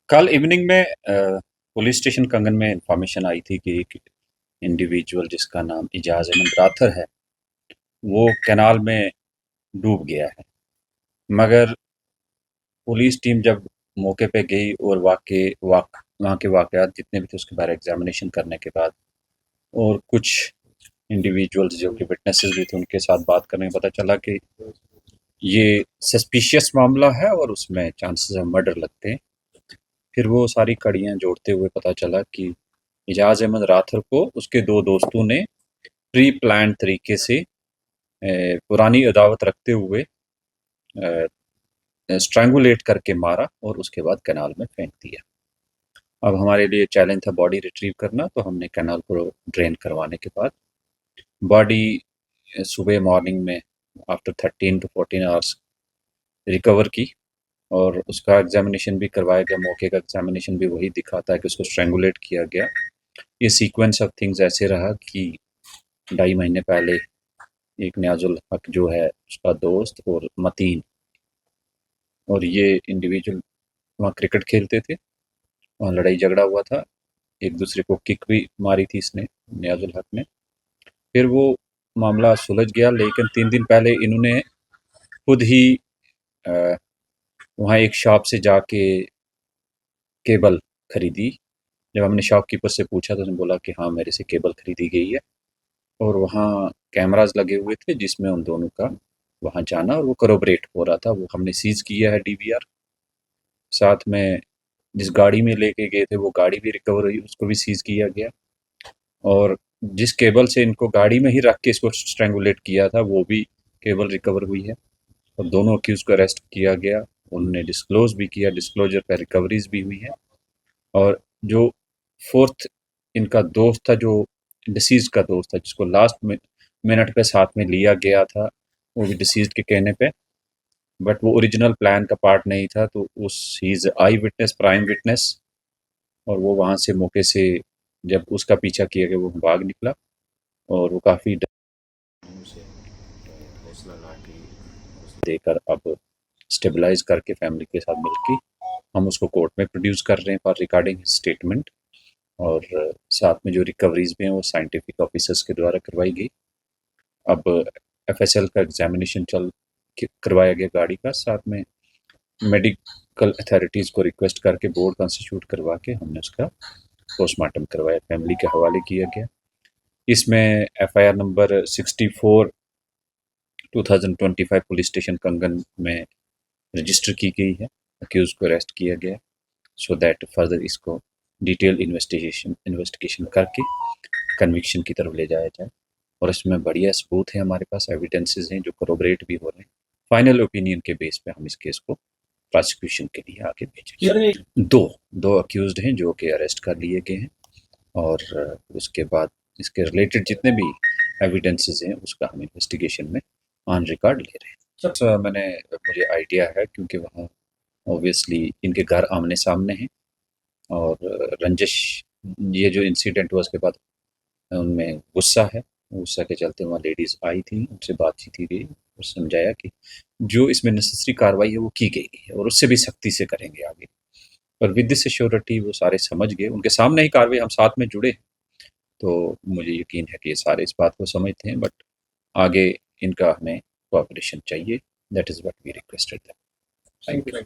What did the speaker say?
कल इवनिंग में police station कंगन में इंफॉर्मेशन आई थी कि एक इंडिविजुअल जिसका नाम इजाज़ अहमद राथर है, वो कैनाल में डूब गया है। मगर पुलिस टीम जब मौके पे गई और वहाँ के वाक़यात जितने भी थे उसके बारे एग्ज़ामिनेशन करने के बाद और कुछ इंडिविजुअल्स जो कि विटनेसेस भी थे उनके साथ बात करने में पता चला कि ये सस्पिशियस मामला है और उसमें चांसेस ऑफ मर्डर लगते हैं। फिर वो सारी कड़ियाँ जोड़ते हुए पता चला कि इजाज़ अहमद राथर को उसके 2 दोस्तों ने प्री प्लान्ड तरीके से पुरानी अदावत रखते हुए स्ट्रैंगुलेट करके मारा और उसके बाद कैनाल में फेंक दिया। अब हमारे लिए चैलेंज था बॉडी रिट्रीव करना, तो हमने कैनाल को ड्रेन करवाने के बाद बॉडी सुबह मॉर्निंग में आफ्टर 13 टू 14 आवर्स रिकवर की और उसका एग्ज़ामिनेशन भी करवाया गया। मौके का एग्ज़ामिनेशन भी वही दिखाता है कि उसको स्ट्रैंगुलेट किया गया। ये सीक्वेंस ऑफ थिंग्स ऐसे रहा कि 2.5 महीने पहले एक न्याजुल हक जो है उसका दोस्त और मतीन और ये इंडिविजुअल वहाँ क्रिकेट खेलते थे, वहाँ लड़ाई झगड़ा हुआ था, एक दूसरे को किक भी मारी थी इसने, न्याजुल हक ने। फिर वो मामला सुलझ गया, लेकिन 3 दिन पहले इन्होंने खुद ही वहाँ एक शॉप से जाके केबल खरीदी। जब हमने शॉपकीपर से पूछा तो उसने बोला कि हाँ मेरे से केबल खरीदी गई है और वहाँ कैमरास लगे हुए थे जिसमें उन दोनों का वहाँ जाना और वो करोबरेट हो रहा था। वो हमने सीज किया है डीवीआर। साथ में जिस गाड़ी में लेके गए थे वो गाड़ी भी रिकवर हुई, उसको भी सीज किया गया और जिस केबल से इनको गाड़ी में ही रख के इसको स्ट्रैंगुलेट किया था वो भी केबल रिकवर हुई है और दोनों अक्यूज को अरेस्ट किया गया। उन्होंने डिस्क्लोज भी किया, डिस्क्लोजर पर रिकवरीज भी हुई है और जो फोर्थ इनका दोस्त था, जो डिसीज का दोस्त था जिसको लास्ट में मिनट पे साथ में लिया गया था, वो भी डिसीज के कहने पे, बट वो ओरिजिनल प्लान का पार्ट नहीं था, तो उस he is I witness, prime witness और वो वहाँ से मौके से जब उसका पीछा किया गया वो भाग निकला और वो काफ़ी उसे हौसला लाठी देकर अब स्टेबलाइज करके फैमिली के साथ मिलके हम उसको कोर्ट में प्रोड्यूस कर रहे हैं फॉर रिकॉर्डिंग स्टेटमेंट और साथ में जो रिकवरीज भी हैं वो साइंटिफिक ऑफिसर्स के द्वारा करवाई गई। अब एफएसएल का एग्जामिनेशन करवाया गया गाड़ी का, साथ में मेडिकल अथॉरिटीज़ को रिक्वेस्ट करके बोर्ड कॉन्स्टिट्यूट करवा के हमने उसका पोस्टमार्टम करवाया, फैमिली के हवाले किया गया। इसमें एफआईआर नंबर 64 2025 पुलिस स्टेशन कंगन में रजिस्टर की गई है। अक्यूज को अरेस्ट किया गया सो दैट फर्दर इसको डिटेल इन्वेस्टिगेशन करके कन्विक्शन की तरफ ले जाया जाए और इसमें बढ़िया सबूत है, हमारे पास एविडेंसेस हैं जो कोरोबरेट भी हो रहे हैं। फाइनल ओपिनियन के बेस पे हम इस केस को प्रोसिक्यूशन के लिए आगे भेजेंगे। दो अक्यूज्ड हैं जो कि अरेस्ट कर लिए गए हैं और उसके बाद इसके रिलेटेड जितने भी एविडेंसेस हैं उसका हम इन्वेस्टिगेशन में ऑन रिकॉर्ड ले रहे हैं। सर मुझे आइडिया है क्योंकि वहाँ ऑब्वियसली इनके घर आमने सामने हैं और रंजिश, ये जो इंसिडेंट हुआ उसके बाद उनमें गुस्सा है, गुस्सा के चलते वहाँ लेडीज़ आई थी, उनसे बातचीत की गई और समझाया कि जो इसमें नेसेसरी कार्रवाई है वो की गई है और उससे भी सख्ती से करेंगे आगे। पर विद दिस एश्योरिटी वो सारे समझ गए, उनके सामने ही कार्रवाई, हम साथ में जुड़े, तो मुझे यकीन है कि ये सारे इस बात को समझते हैं, बट आगे इनका हमें कोऑपरेशन चाहिए। That is what we requested them. Thank you.